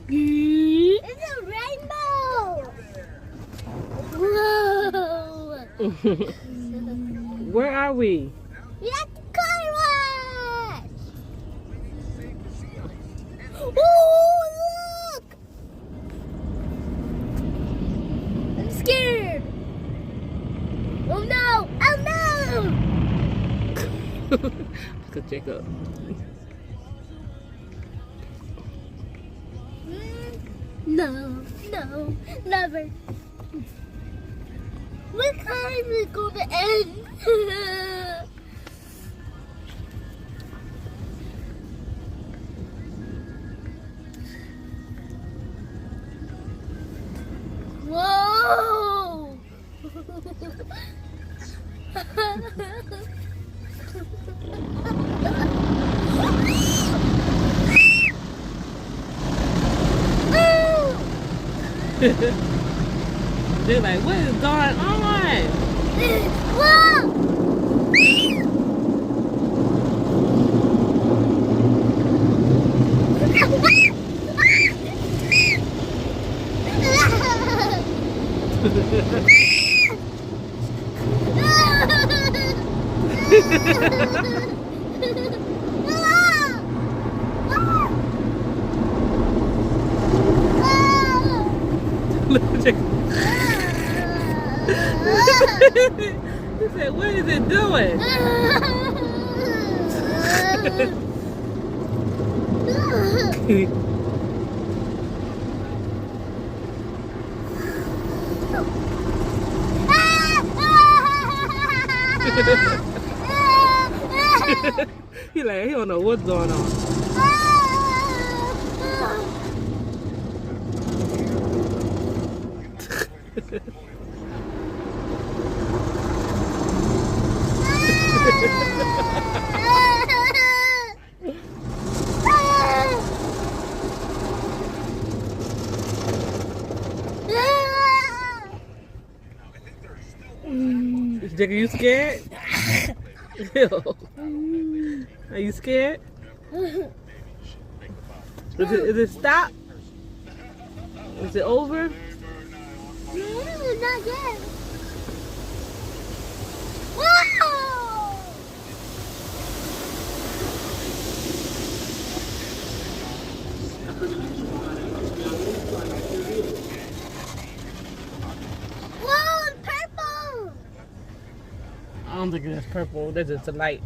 It's a rainbow. Whoa. Where are we? We at the car wash. Oh, look. I'm scared. Oh no. Oh no. Let's go check up. No, never. What time is going to end? Whoa! They're like, what is going on? Whoa! He said, what is it doing? He like, he don't know what's going on. Jack, are you scared? Are you scared? Is it stop? Is it over? Not yet. Whoa! Whoa, it's purple! I don't think it's purple. That's just a light.